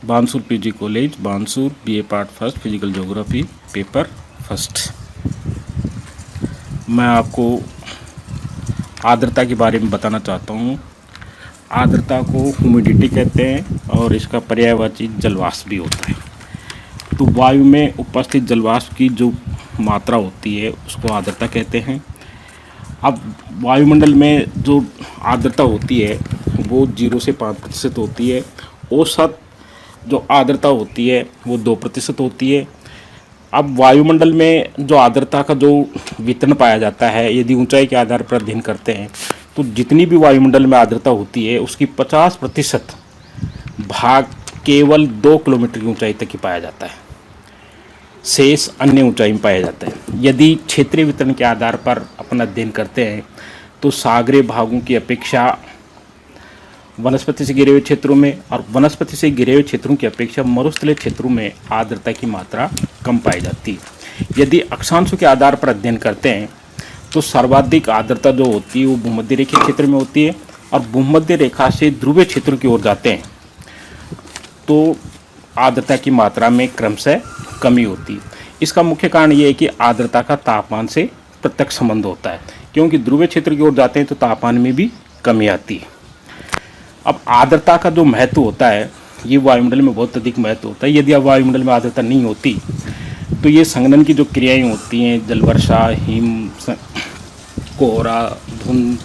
Bansur PG college, Bansur, BA part first, physical geography, paper first. मैं आपको आर्द्रता के बारे में बताना चाहता हूँ। आर्द्रता को ह्यूमिडिटी कहते हैं और इसका पर्यायवाची जलवाष्प भी होता है। तो वायु में उपस्थित जलवाष्प की जो मात्रा होती है उसको आर्द्रता कहते हैं। अब वायुमंडल में जो आर्द्रता होती है वो 0 से 5% होती है। औसत जो आर्द्रता होती है वो 2% होती है। अब वायुमंडल में जो आर्द्रता का जो वितरण पाया जाता है, यदि ऊंचाई के आधार पर अध्ययन करते हैं तो जितनी भी वायुमंडल में आर्द्रता होती है उसकी 50% भाग केवल 2 किलोमीटर की ऊंचाई तक ही पाया जाता है, शेष अन्य ऊंचाई में पाया जाता है। यदि क्षेत्रीय वितरण के आधार पर अपन अध्ययन करते हैं तो सागरीय भागों की अपेक्षा वनस्पति से घिरे हुए क्षेत्रों में और वनस्पति से घिरे हुए क्षेत्रों की अपेक्षा मरुस्थलीय क्षेत्रों में आर्द्रता की मात्रा कम पाई जाती है। यदि अक्षांशों के आधार पर अध्ययन करते हैं तो सर्वाधिक आर्द्रता जो होती है वो भूमध्य रेखीय क्षेत्र में होती है और भूमध्य रेखा से ध्रुवीय क्षेत्रों की ओर जाते हैं तो आर्द्रता की मात्रा में क्रमशः कमी होती है। इसका मुख्य कारण ये है कि आर्द्रता का तापमान से प्रत्यक्ष संबंध होता है, क्योंकि ध्रुवीय क्षेत्र की ओर जाते हैं तो तापमान में भी कमी आती है। अब आर्द्रता का जो महत्व होता है ये वायुमंडल में बहुत अधिक महत्व होता है। यदि अब वायुमंडल में आर्द्रता नहीं होती तो ये संघनन की जो क्रियाएं होती हैं, जलवर्षा, हिम, कोहरा, धुंध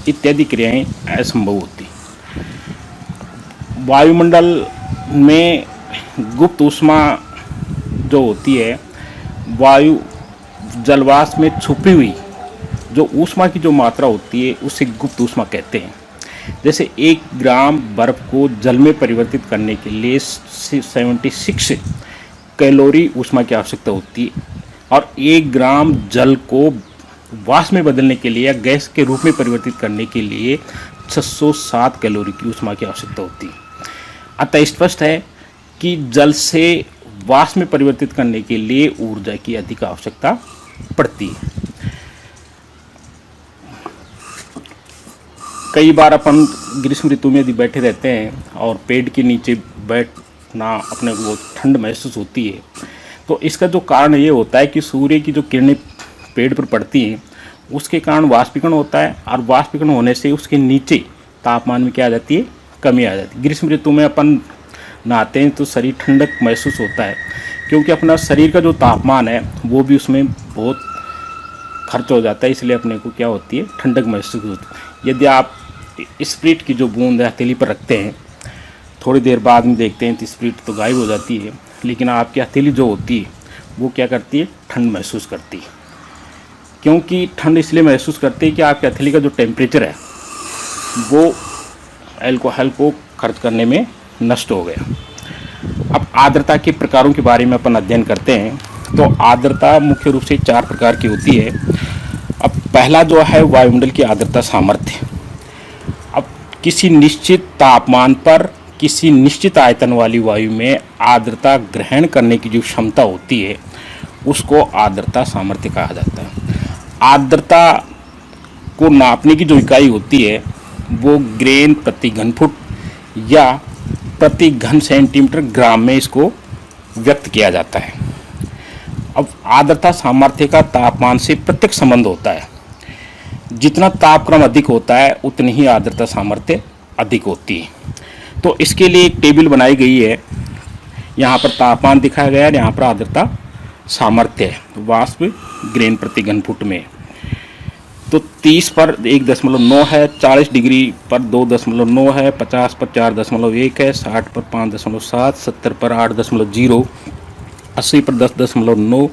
इत्यादि क्रियाएं असंभव होती। वायुमंडल में गुप्त ऊष्मा जो होती है, वायु जलवाष्प में छुपी हुई जो ऊष्मा की जो मात्रा होती है उसे गुप्त ऊष्मा कहते हैं। जैसे 1 ग्राम बर्फ को जल में परिवर्तित करने के लिए 76 कैलोरी ऊष्मा की आवश्यकता होती है और 1 ग्राम जल को वाष्प में बदलने के लिए या गैस के रूप में परिवर्तित करने के लिए 607 कैलोरी की ऊष्मा की आवश्यकता होती है। अतः स्पष्ट है कि जल से वाष्प में परिवर्तित करने के लिए ऊर्जा की अधिक आवश्यकता पड़ती है। कई बार अपन ग्रीष्म ऋतु में यदि बैठे रहते हैं और पेड़ के नीचे बैठना अपने को ठंड महसूस होती है तो इसका जो कारण ये होता है कि सूर्य की जो किरणें पेड़ पर पड़ती हैं उसके कारण वाष्पीकरण होता है और वाष्पीकरण होने से उसके नीचे तापमान में क्या आ जाती है, कमी आ जाती है। ग्रीष्म ऋतु में अपन नहाते हैं तो शरीर ठंडक महसूस होता है, क्योंकि अपना शरीर का जो तापमान है वो भी उसमें बहुत खर्च हो जाता है, इसलिए अपने को क्या होती है, ठंडक महसूस होती है। यदि आप स्प्रिट की जो बूंद हथेली पर रखते हैं, थोड़ी देर बाद में देखते हैं तो स्प्रिट तो गायब हो जाती है, लेकिन आपकी हथेली जो होती है वो क्या करती है, ठंड महसूस करती है। क्योंकि ठंड इसलिए महसूस करती है कि आपकी हथेली का जो टेम्परेचर है वो अल्कोहल को खर्च करने में नष्ट हो गया। अब आर्द्रता के प्रकारों के बारे में अपन अध्ययन करते हैं तो आर्द्रता मुख्य रूप से 4 प्रकार की होती है। अब पहला जो है वायुमंडल की आर्द्रता सामर्थ्य। अब किसी निश्चित तापमान पर किसी निश्चित आयतन वाली वायु में आर्द्रता ग्रहण करने की जो क्षमता होती है उसको आर्द्रता सामर्थ्य कहा जाता है। आर्द्रता को नापने की जो इकाई होती है वो ग्रेन प्रति घन फुट या प्रति घन सेंटीमीटर ग्राम में इसको व्यक्त किया जाता है। अब आर्द्रता सामर्थ्य का तापमान से प्रत्यक्ष संबंध होता है। जितना तापक्रम अधिक होता है उतनी ही आर्द्रता सामर्थ्य अधिक होती है। तो इसके लिए एक टेबल बनाई गई है, यहाँ पर तापमान दिखाया गया है, यहाँ पर आर्द्रता सामर्थ्य है वाष्प ग्रेन प्रति घन फुट में। तो 30 पर 1.9 है, 40 डिग्री पर 2.9 है, 50 पर 4.1 है, 60 पर 5.7, 70 पर 8.0, 80 पर 10.9,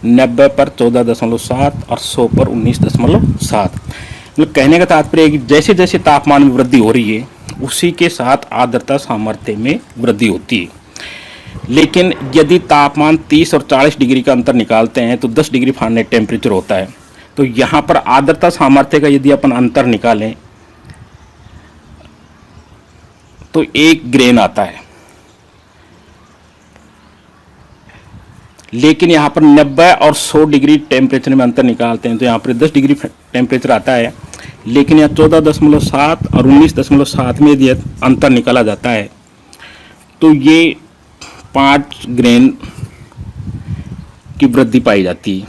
90 पर 14.7 और 100 पर 19.7। मतलब कहने का तात्पर्य है कि जैसे जैसे तापमान में वृद्धि हो रही है उसी के साथ आर्द्रता सामर्थ्य में वृद्धि होती है। लेकिन यदि तापमान 30 और 40 डिग्री का अंतर निकालते हैं तो 10 डिग्री फ़ारेनहाइट टेम्परेचर होता है। तो यहाँ पर आर्द्रता सामर्थ्य का यदि अपन अंतर निकालें तो 1 ग्रेन आता है, लेकिन यहाँ पर 90 और 100 डिग्री टेम्परेचर में अंतर निकालते हैं तो यहाँ पर 10 डिग्री टेम्परेचर आता है, लेकिन यहाँ 14.7 और 19.7 में यदि अंतर निकाला जाता है तो ये 5 ग्रेन की वृद्धि पाई जाती है।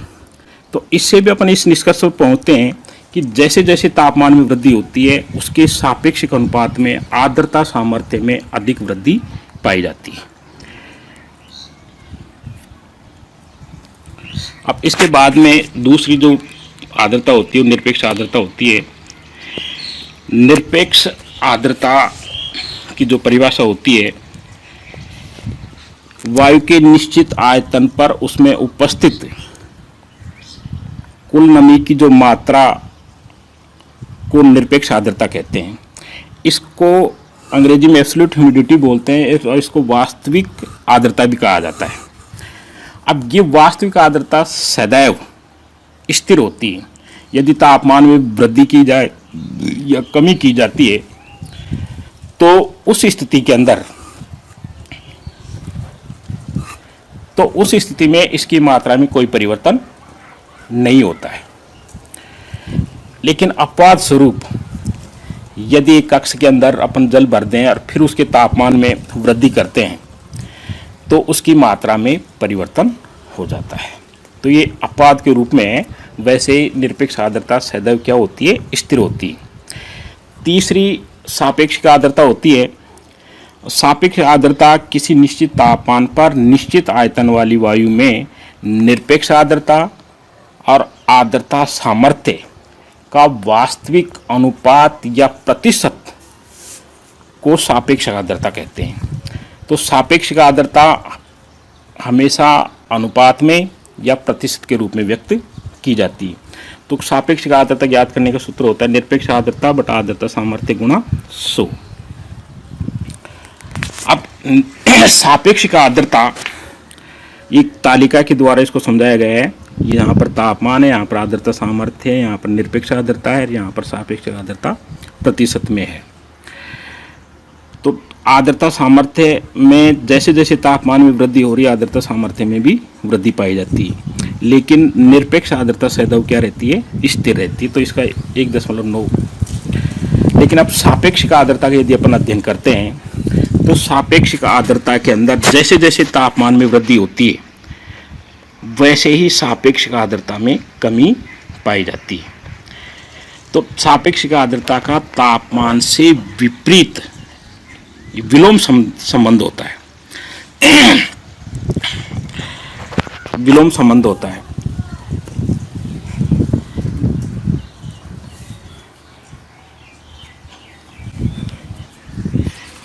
तो इससे भी अपन इस निष्कर्ष पर पहुंचते हैं कि जैसे जैसे तापमान में वृद्धि होती है उसके सापेक्षिक अनुपात में आर्द्रता सामर्थ्य में अधिक वृद्धि पाई जाती है। अब इसके बाद में दूसरी जो आर्द्रता होती है, निरपेक्ष आर्द्रता होती है। निरपेक्ष आर्द्रता की जो परिभाषा होती है, वायु के निश्चित आयतन पर उसमें उपस्थित कुल नमी की जो मात्रा को निरपेक्ष आर्द्रता कहते हैं। इसको अंग्रेजी में एब्सोल्यूट ह्यूमिडिटी बोलते हैं और इसको वास्तविक आर्द्रता भी कहा जाता है। अब ये वास्तविक आर्द्रता सदैव स्थिर होती है। यदि तापमान में वृद्धि की जाए या कमी की जाती है तो उस स्थिति में इसकी मात्रा में कोई परिवर्तन नहीं होता है। लेकिन अपवाद स्वरूप यदि एक कक्ष के अंदर अपन जल भर दें और फिर उसके तापमान में वृद्धि करते हैं तो उसकी मात्रा में परिवर्तन हो जाता है। तो ये अपवाद के रूप में है। वैसे निरपेक्ष आर्द्रता सदैव क्या होती है? स्थिर होती है। तीसरी सापेक्षिक आर्द्रता होती है। सापेक्ष आर्द्रता किसी निश्चित तापमान पर निश्चित आयतन वाली वायु में निरपेक्ष आर्द्रता और आर्द्रता सामर्थ्य का वास्तविक अनुपात या प्रतिशत को सापेक्ष आर्द्रता कहते हैं। तो सापेक्ष आर्द्रता हमेशा अनुपात में या प्रतिशत के रूप में व्यक्त की जाती है। तो सापेक्ष आर्द्रता ज्ञात करने का सूत्र होता है निरपेक्ष आर्द्रता बटा आर्द्रता सामर्थ्य गुणा 100। अब सापेक्ष आर्द्रता एक तालिका के द्वारा इसको समझाया गया है। यहाँ पर तापमान है, यहाँ पर आर्द्रता सामर्थ्य है, यहाँ पर निरपेक्ष आर्द्रता है, यहाँ पर सापेक्ष आर्द्रता प्रतिशत में है। तो आर्द्रता सामर्थ्य में जैसे जैसे तापमान में वृद्धि हो रही है आर्द्रता सामर्थ्य में भी वृद्धि पाई जाती है। लेकिन निरपेक्ष आर्द्रता सदैव क्या रहती है? स्थिर रहती है। तो इसका 1.9। लेकिन अब सापेक्षिक आर्द्रता का यदि अपन अध्ययन करते हैं तो सापेक्षिक आर्द्रता के अंदर जैसे जैसे तापमान में वृद्धि होती है वैसे ही सापेक्षिक आर्द्रता में कमी पाई जाती है। तो सापेक्षिक आर्द्रता का तापमान से विपरीत विलोम संबंध होता है। विलोम संबंध होता है।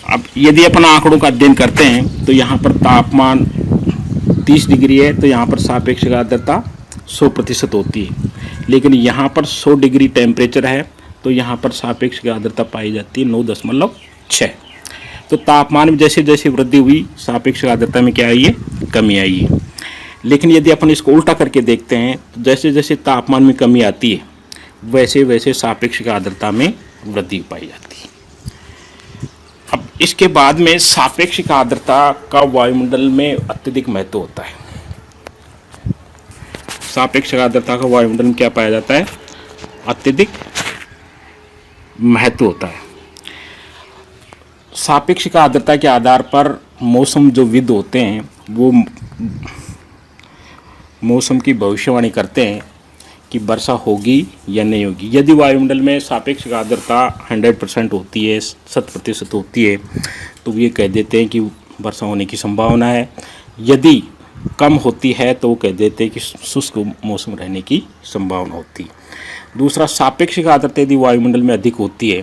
अब यदि अपन आंकड़ों का अध्ययन करते हैं तो यहाँ पर तापमान 30 डिग्री है तो यहाँ पर सापेक्षिक आर्द्रता 100% होती है। लेकिन यहाँ पर 100 डिग्री टेम्परेचर है तो यहाँ पर सापेक्षिक आर्द्रता पाई जाती है 9.6। तो तापमान में जैसे जैसे वृद्धि हुई सापेक्षिक आर्द्रता में क्या आई है? कमी आई है। लेकिन यदि अपन इसको उल्टा करके देखते हैं तो जैसे जैसे तापमान में कमी आती है वैसे वैसे सापेक्षिक आर्द्रता में वृद्धि पाई जाती है। अब इसके बाद में सापेक्षिक आर्द्रता का वायुमंडल में अत्यधिक महत्व होता है। सापेक्षिक आर्द्रता का वायुमंडल में क्या पाया जाता है? अत्यधिक महत्व होता है। सापेक्षिक आर्द्रता के आधार पर मौसम जो विद होते हैं वो मौसम की भविष्यवाणी करते हैं कि वर्षा होगी या नहीं होगी। यदि वायुमंडल में सापेक्षिक आर्द्रता 100% होती है, 100% होती है, तो ये कह देते हैं कि वर्षा होने की संभावना है। यदि कम होती है तो वो कह देते हैं कि शुष्क मौसम रहने की संभावना होती है। दूसरा, सापेक्षिक आर्द्रता यदि वायुमंडल में अधिक होती है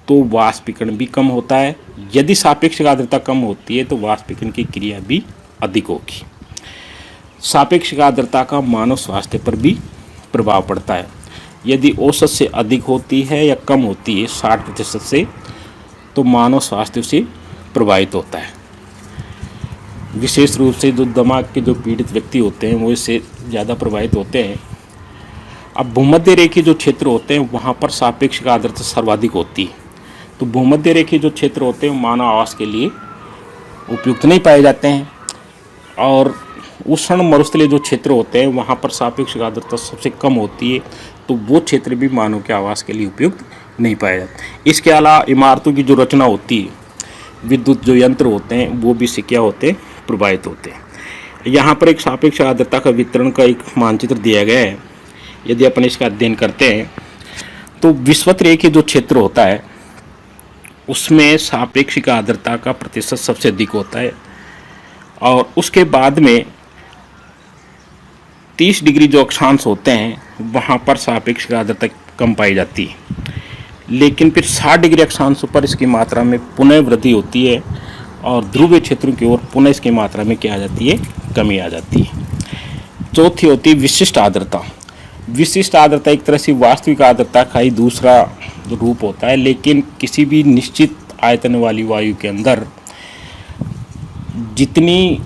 तो वाष्पीकरण भी कम होता है। यदि सापेक्षिक आर्द्रता कम होती है तो वाष्पीकरण की क्रिया भी अधिक होगी। सापेक्षिक आर्द्रता का मानव स्वास्थ्य पर भी प्रभाव पड़ता है। यदि औसत से अधिक होती है या कम होती है 60% से तो मानव स्वास्थ्य से प्रभावित होता है। विशेष रूप से जो दिमाग के जो पीड़ित व्यक्ति होते हैं वो इससे ज़्यादा प्रभावित होते हैं। अब भूमध्य रेखीय जो क्षेत्र होते हैं वहाँ पर सापेक्षिक आर्द्रता सर्वाधिक होती है। तो भूमध्य रेखीय जो क्षेत्र होते हैं मानव आवास के लिए उपयुक्त नहीं पाए जाते हैं। और उष्ण मरुस्थलीय जो क्षेत्र होते हैं वहाँ पर सापेक्षिक आर्द्रता सबसे कम होती है, तो वो क्षेत्र भी मानव के आवास के लिए उपयुक्त नहीं पाए जाते। इसके अलावा इमारतों की जो रचना होती है, विद्युत जो यंत्र होते हैं वो भी इससे क्या होते हैं? प्रभावित होते हैं। यहाँ पर एक सापेक्ष आर्द्रता का वितरण का एक मानचित्र दिया गया है। यदि अपन इसका अध्ययन करते हैं तो विषुवत रेखीय जो क्षेत्र होता है उसमें सापेक्षिक आर्द्रता का प्रतिशत सबसे अधिक होता है, और उसके बाद में 30 डिग्री जो अक्षांश होते हैं वहाँ पर सापेक्षिक आर्द्रता कम पाई जाती है, लेकिन फिर 60 डिग्री अक्षांशों पर इसकी मात्रा में पुनः वृद्धि होती है और ध्रुवीय क्षेत्रों की ओर पुनः इसकी मात्रा में क्या आ जाती है, कमी आ जाती है। चौथी होती है विशिष्ट आर्द्रता। विशिष्ट आर्द्रता एक तरह से वास्तविक आर्द्रता का ही दूसरा रूप होता है, लेकिन किसी भी निश्चित आयतन वाली वायु के अंदर जितनी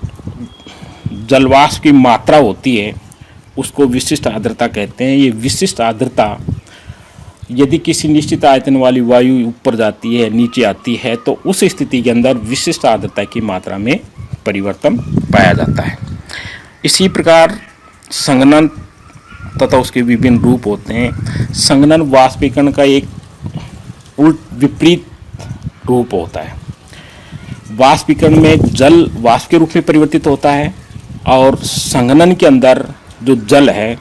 जलवाष्प की मात्रा होती है उसको विशिष्ट आर्द्रता कहते हैं। ये विशिष्ट आर्द्रता यदि किसी निश्चित आयतन वाली वायु ऊपर जाती है, नीचे आती है, तो उस स्थिति के अंदर विशिष्ट आर्द्रता की मात्रा में परिवर्तन पाया जाता है। इसी प्रकार संघनन तथा उसके विभिन्न रूप होते हैं। संघनन वाष्पीकरण का एक विपरीत रूप होता है। वाष्पीकरण में जल वाष्प के रूप में परिवर्तित होता है और संघनन के अंदर जो जल है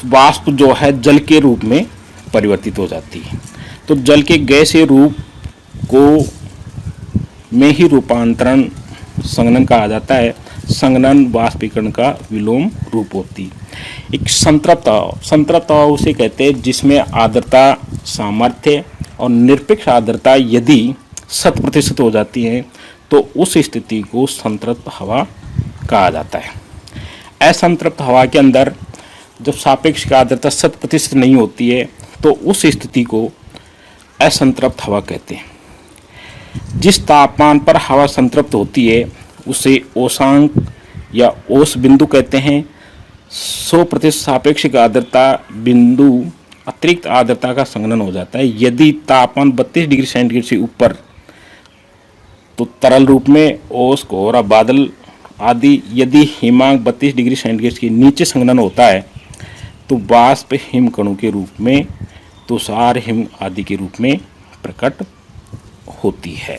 वाष्प जो है जल के रूप में परिवर्तित हो जाती है। तो जल के गैसीय रूप को में ही रूपांतरण संघनन कहा जाता है। संघनन वाष्पीकरण का विलोम रूप होती है। एक संतृप्त हवा उसे कहते हैं जिसमें आर्द्रता सामर्थ्य और निरपेक्ष आर्द्रता यदि 100% हो जाती है तो उस स्थिति को संतृप्त हवा कहा जाता है। असंतृप्त हवा के अंदर जब सापेक्षिक आर्द्रता 100% नहीं होती है तो उस स्थिति को असंतृप्त हवा कहते हैं। जिस तापमान पर हवा संतृप्त होती है उसे ओसांक या ओस बिंदु कहते हैं। 100% सापेक्षिक आर्द्रता बिंदु अतिरिक्त आर्द्रता का संघनन हो जाता है। यदि तापमान 32 डिग्री सेंटीग्रेड से ऊपर तो तरल रूप में ओस, कोहरा, बादल आदि। यदि हिमांक 32 डिग्री सेंटीग्रेड के नीचे संघनन होता है तो वाष्प हिमकणों के रूप में, तुषार हिम आदि के रूप में प्रकट होती है।